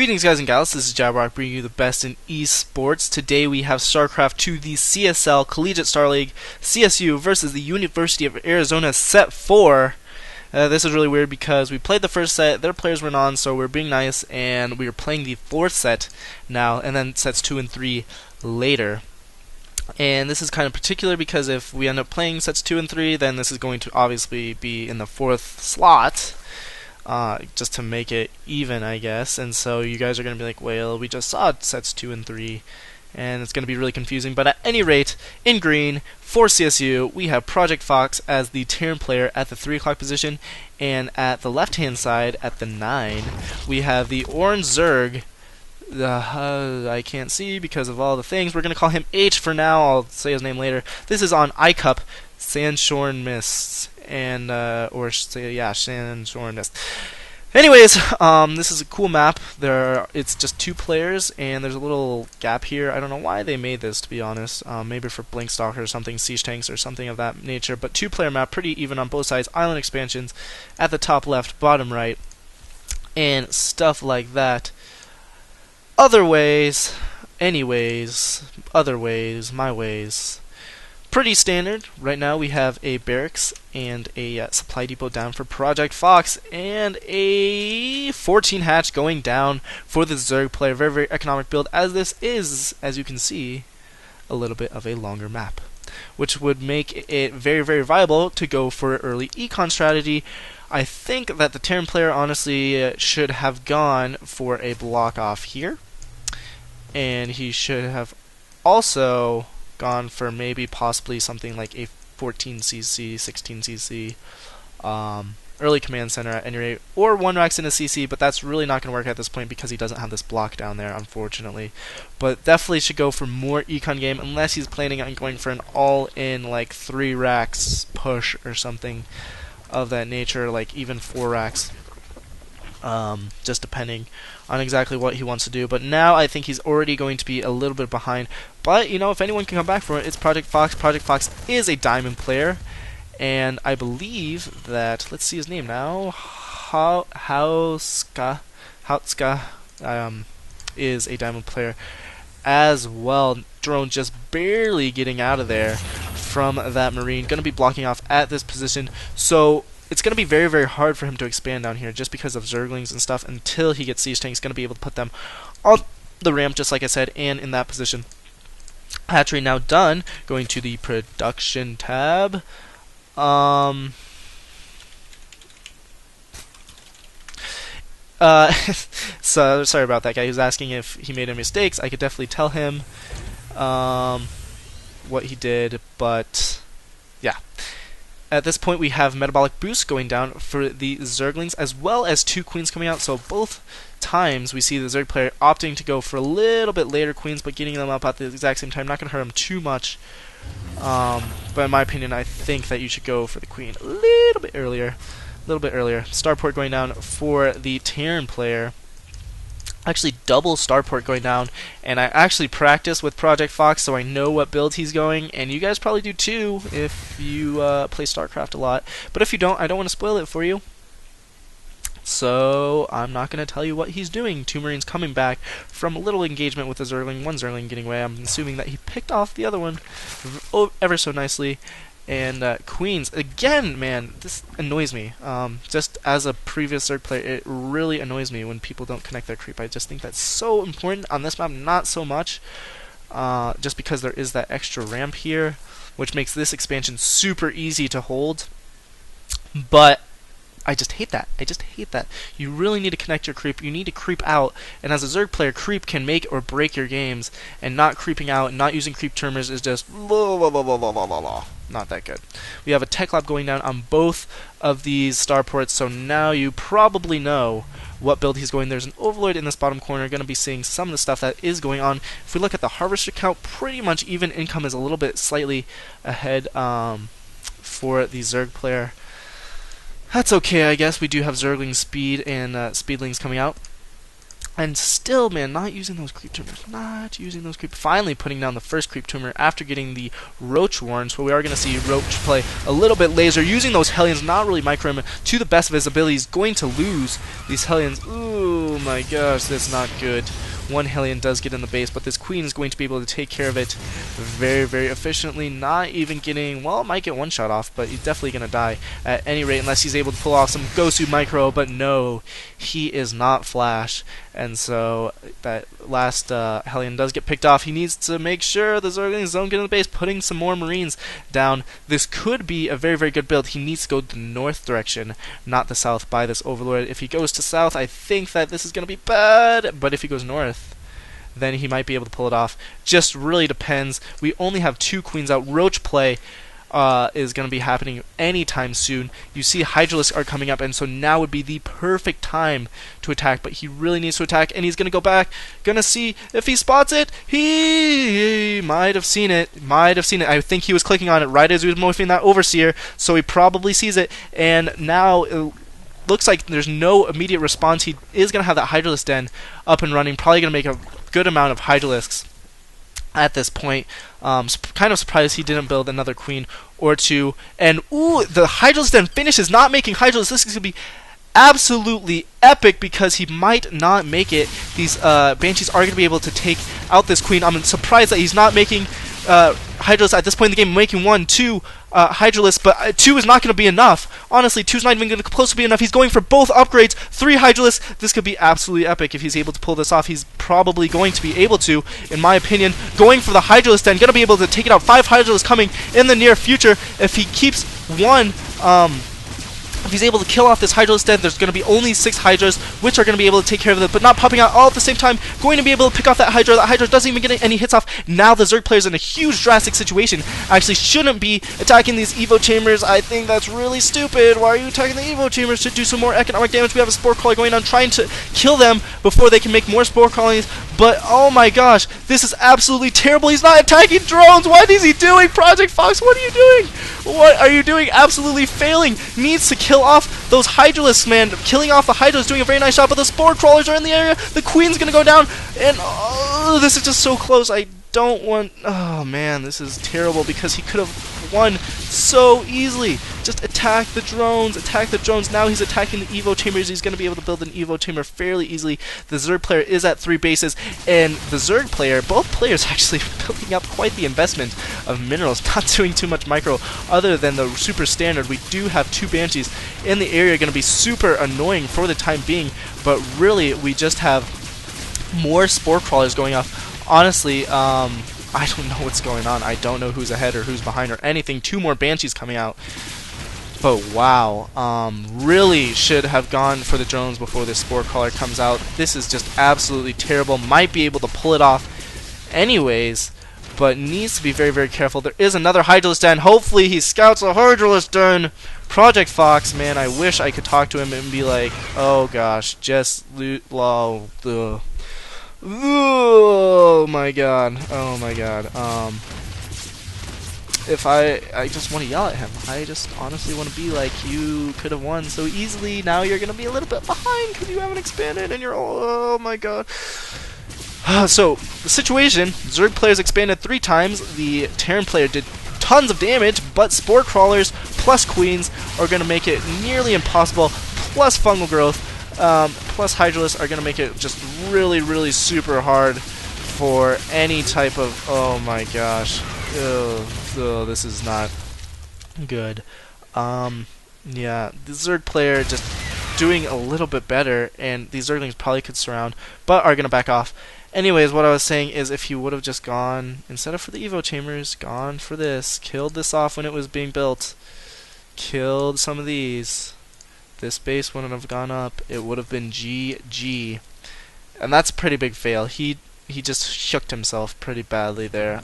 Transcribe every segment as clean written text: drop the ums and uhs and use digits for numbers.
Greetings guys and gals, this is Jabberwock bringing you the best in esports. Today we have Starcraft 2, the CSL Collegiate Star League CSU versus the University of Arizona Set 4. This is really weird because we played the first set, their players went on, so we're being nice, and we are playing the fourth set now, and then sets 2 and 3 later. And this is kind of particular because if we end up playing sets 2 and 3, then this is going to obviously be in the fourth slot. Just to make it even, I guess. And so you guys are going to be like, well, we just saw sets 2 and 3, and it's going to be really confusing. But at any rate, in green, for CSU, we have projectfox as the Terran player at the 3 o'clock position, and at the left-hand side, at the 9, we have the orange Zerg. I can't see because of all the things. We're going to call him H for now. I'll say his name later. This is on ICCup, Sandshorn Mists. And Sandshorn Mist. Anyways, this is a cool map. It's just 2 players, and there's a little gap here. I don't know why they made this, to be honest. Maybe for Blink Stalker or something, Siege Tanks or something of that nature. But 2-player map, pretty even on both sides. Island expansions at the top left, bottom right, and stuff like that. Other ways, anyways, other ways, my ways. Pretty standard. Right now we have a barracks and a supply depot down for projectfox, and a 14 hatch going down for the Zerg player. Very, very economic build, as this is, as you can see, a little bit of a longer map, which would make it very, very viable to go for an early econ strategy. I think that the Terran player honestly should have gone for a block off here, and he should have also gone for maybe possibly something like a 14cc, 16cc early command center at any rate, or 1 racks in a CC, but that's really not going to work at this point because he doesn't have this block down there, unfortunately. But definitely should go for more econ game unless he's planning on going for an all-in like 3 racks push or something of that nature, like even 4 racks. Just depending on exactly what he wants to do. But now I think he's already going to be a little bit behind. But, you know, if anyone can come back from it, it's projectfox. projectfox is a diamond player, and I believe that, let's see his name now, Haustka is a diamond player as well. Drone just barely getting out of there from that marine. Going to be blocking off at this position. So it's going to be very, very hard for him to expand down here just because of Zerglings and stuff until he gets Siege Tanks. Going to be able to put them on the ramp, just like I said, and in that position. Hatchery now done. Going to the production tab. So sorry about that guy. He was asking if he made any mistakes. I could definitely tell him what he did, but yeah. At this point, we have Metabolic Boost going down for the Zerglings, as well as 2 Queens coming out. So both times we see the Zerg player opting to go for a little bit later Queens, but getting them up at the exact same time. Not going to hurt them too much. But in my opinion, I think that you should go for the Queen a little bit earlier. Starport going down for the Terran player. Actually, double starport going down, and I actually practice with projectfox, so I know what build he's going, and you guys probably do too if you play Starcraft a lot. But if you don't, I don't want to spoil it for you, so I'm not going to tell you what he's doing. 2 Marines coming back from a little engagement with the Zergling, 1 Zergling getting away. I'm assuming that he picked off the other one ever so nicely. And Queens, again, man, this annoys me. Just as a previous Zerg player, it really annoys me when people don't connect their creep. I just think that's so important. On this map, not so much, just because there is that extra ramp here, which makes this expansion super easy to hold. But I just hate that. You really need to connect your creep. You need to creep out. And as a Zerg player, creep can make or break your games. And not creeping out and not using creep termers is just not that good. We have a tech lab going down on both of these starports, so now you probably know what build he's going. There's an Overlord in this bottom corner. Going to be seeing some of the stuff that is going on. If we look at the harvester count, pretty much even. Income is a little bit slightly ahead for the Zerg player. That's okay, I guess. We do have Zergling speed and speedlings coming out. And still, man, not using those creep tumors. Finally putting down the first creep tumor after getting the Roach Warren. So we are going to see Roach play a little bit laser, using those Hellions, not really micro him to the best of his abilities. Going to lose these Hellions. Ooh, my gosh, that's not good. One Hellion does get in the base, but this Queen is going to be able to take care of it very, very efficiently. Not even getting, well, might get one shot off, but he's definitely going to die at any rate unless he's able to pull off some Gosu micro. But no, he is not Flash. And so that last Hellion does get picked off. He needs to make sure the Zerglings don't get in the base, putting some more Marines down. This could be a very, very good build. He needs to go the north direction, not the south, by this Overlord. If he goes to south, I think that this is going to be bad. But if he goes north, then he might be able to pull it off. Just really depends. We only have 2 queens out. Roach play is going to be happening anytime soon. You see Hydralisks are coming up, and so now would be the perfect time to attack, but he really needs to attack, and he's going to go back. Gonna see if he spots it. He might have seen it. I think he was clicking on it right as he was moving that Overseer, so he probably sees it, and now it looks like there's no immediate response. He is going to have that Hydralisk Den up and running, probably going to make a good amount of Hydralisks at this point. Kind of surprised he didn't build another queen or two. And ooh, the Hydralisk Den finishes, not making Hydralisk. This is going to be absolutely epic because he might not make it. These Banshees are going to be able to take out this queen. I'm surprised that he's not making Hydralisk at this point in the game, making 1, 2 Hydralisk, but 2 is not going to be enough. Honestly, 2 is not even going to close to be enough. He's going for both upgrades, 3 Hydralisk. This could be absolutely epic if he's able to pull this off. He's probably going to be able to, in my opinion. Going for the Hydralisk Den, going to be able to take it out. 5 Hydralisk coming in the near future. If he keeps one, if he's able to kill off this Hydralisk Den, there's going to be only 6 Hydras, which are going to be able to take care of it, but not popping out all at the same time. Going to be able to pick off that Hydra. That Hydra doesn't even get any hits off. Now the Zerg player's in a huge, drastic situation. Actually shouldn't be attacking these Evo Chambers. I think that's really stupid. Why are you attacking the Evo Chambers? To do some more economic damage. We have a Spore Crawler going on, trying to kill them before they can make more Spore Colonies. But oh my gosh, this is absolutely terrible. He's not attacking drones. What is he doing? Project Fox, what are you doing? What are you doing? Absolutely failing. Needs to kill off those Hydralisks, man. Killing off the Hydra is doing a very nice job, but the Spore Crawlers are in the area. The Queen's gonna go down, and oh, this is just so close. I don't want... Oh man, this is terrible because he could have won so easily. Just attack the drones, attack the drones. Now he's attacking the Evo Chambers. He's going to be able to build an Evo Chamber fairly easily. The Zerg player is at 3 bases, and the Zerg player, both players actually building up quite the investment of minerals, not doing too much micro other than the super standard. We do have 2 Banshees in the area, going to be super annoying for the time being, but really we just have more Spore Crawlers going off. Honestly, I don't know what's going on. I don't know who's ahead or who's behind or anything. 2 more Banshees coming out. But wow, really should have gone for the drones before this Spore Crawler comes out. This is just absolutely terrible. Might be able to pull it off anyways, but needs to be very, very careful. There is another Hydralisk Den. Hopefully he scouts a Hydralisk Den. Project Fox, man, I wish I could talk to him and be like, oh gosh, just loot, oh my god, oh my god. If I just want to yell at him. I just honestly want to be like, you could have won so easily. Now you're going to be a little bit behind because you haven't expanded and you're oh my god. So, the situation, Zerg players expanded 3 times. The Terran player did tons of damage, but Spore Crawlers plus Queens are going to make it nearly impossible, plus Fungal Growth. Plus Hydralisks are going to make it just really, really super hard for any type of... Oh my gosh. Oh, this is not good. Yeah, the Zerg player just doing a little bit better, and these Zerglings probably could surround, but are going to back off. Anyways, what I was saying is if he would have just gone, instead of for the Evo Chambers, gone for this, killed this off when it was being built, killed some of these... This base wouldn't have gone up. It would have been GG. And that's a pretty big fail. He just shooked himself pretty badly there.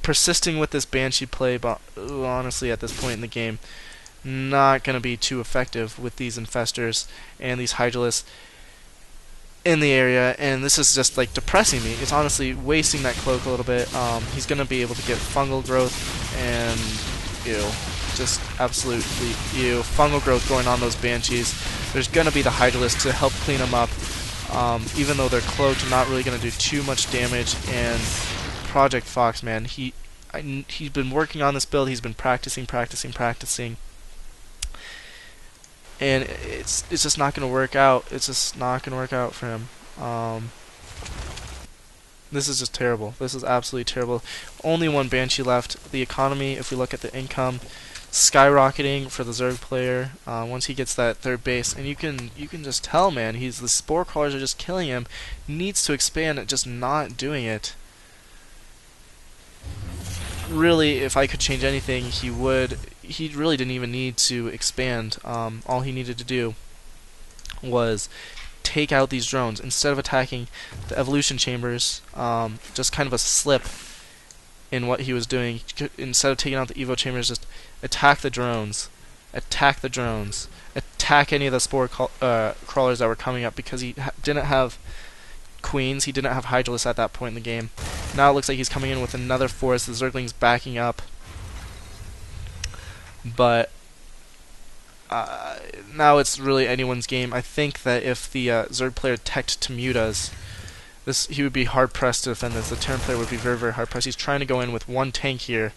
Persisting with this Banshee play, but honestly at this point in the game, not going to be too effective with these Infestors and these Hydralisks in the area, and this is just like depressing me. It's honestly wasting that cloak a little bit. He's going to be able to get Fungal Growth, and ew. Just absolutely ew. Fungal Growth going on those Banshees. There's going to be the Hydralisk to help clean them up. even though they're cloaked, not really going to do too much damage. And Project Fox, man, he's been working on this build. He's been practicing, and it's just not going to work out. It's just not going to work out for him. This is just terrible. This is absolutely terrible. Only one Banshee left. The economy, if we look at the income, skyrocketing for the Zerg player once he gets that third base, and you can just tell, man, the spore crawlers are just killing him. He needs to expand, just not doing it. Really, if I could change anything, he would. He really didn't even need to expand. All he needed to do was take out these drones instead of attacking the evolution chambers. Just kind of a slip in what he was doing. Instead of taking out the evo chambers, just attack the drones, attack any of the spore crawlers that were coming up, because he didn't have queens, he didn't have Hydralisk at that point in the game. Now it looks like he's coming in with another force. The Zergling's backing up, but now it's really anyone's game. I think that if the Zerg player teched to mute us, he would be hard pressed to defend this. The Terran player would be very, very hard pressed. He's trying to go in with one tank here.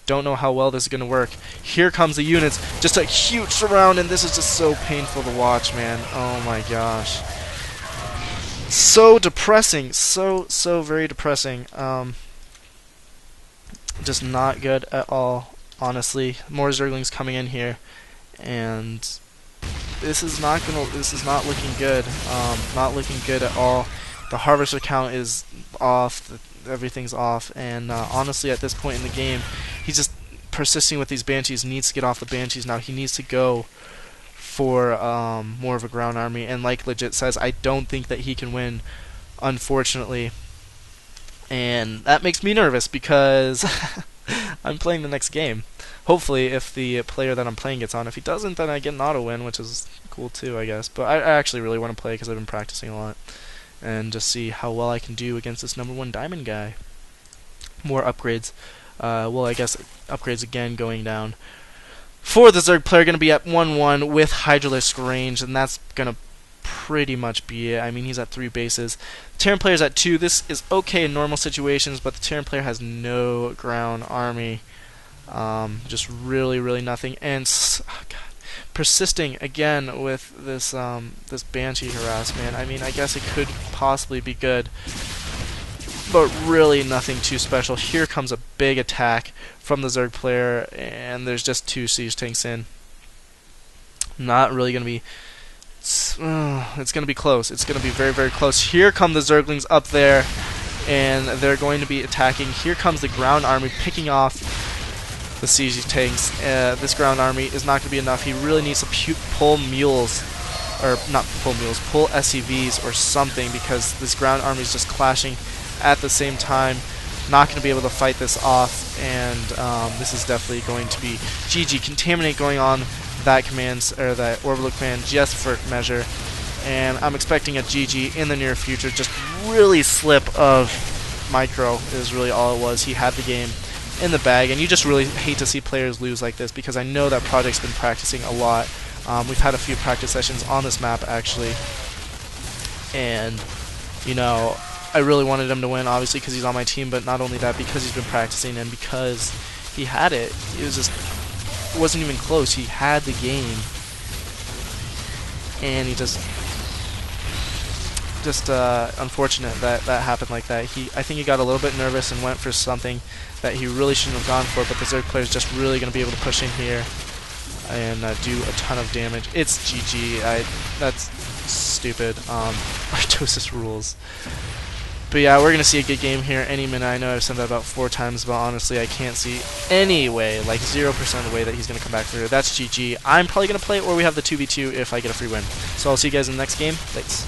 Don't know how well this is going to work. Here comes the units, just a huge surround, and this is just so painful to watch, man. Oh my gosh, so depressing, so very depressing. Just not good at all, honestly. More Zerglings coming in here, and this is not looking good. Not looking good at all. The harvester count is off. Everything's off, and honestly, at this point in the game, he's just persisting with these Banshees. Needs to get off the Banshees now. He needs to go for more of a ground army, and like Legit says, I don't think that he can win, unfortunately, and that makes me nervous because I'm playing the next game. Hopefully, if the player that I'm playing gets on. If he doesn't, then I get an auto win, which is cool too, I guess. But I actually really want to play because I've been practicing a lot, and just see how well I can do against this #1 diamond guy. More upgrades. Well, I guess upgrades again going down. For the Zerg player, going to be at 1-1 with Hydralisk range, and that's going to pretty much be it. I mean, he's at 3 bases. The Terran player's at 2. This is okay in normal situations, but the Terran player has no ground army. Just really nothing. And persisting again with this this Banshee harass, man. I mean, I guess it could possibly be good, but really nothing too special. Here comes a big attack from the Zerg player, and there's just 2 siege tanks in. Not really going to be... it's going to be close. It's going to be very close. Here come the Zerglings up there, and they're going to be attacking. Here comes the ground army picking off the siege tanks. This ground army is not going to be enough. He really needs to pull mules, or not pull mules, pull SCVs or something, because this ground army is just clashing at the same time. Not going to be able to fight this off, and this is definitely going to be GG. Contaminate going on that that orbital command just for measure, and I'm expecting a GG in the near future. Just really slip of micro is really all it was. He had the game in the bag, and you just really hate to see players lose like this, because I know that Project's been practicing a lot. We've had a few practice sessions on this map actually, and you know, I really wanted him to win, obviously, because he's on my team, but not only that, because he's been practicing and because he had it. It wasn't even close. He had the game, and he just unfortunate that happened like that. I think he got a little bit nervous and went for something that he really shouldn't have gone for, but the Zerg player is just really going to be able to push in here and do a ton of damage. It's GG. That's stupid. Artosis rules. But yeah, we're going to see a good game here any minute. I know I've said that about 4 times, but honestly, I can't see any way, like 0% of the way, that he's going to come back through. That's GG. I'm probably going to play it, or we have the 2v2 if I get a free win. So I'll see you guys in the next game. Thanks.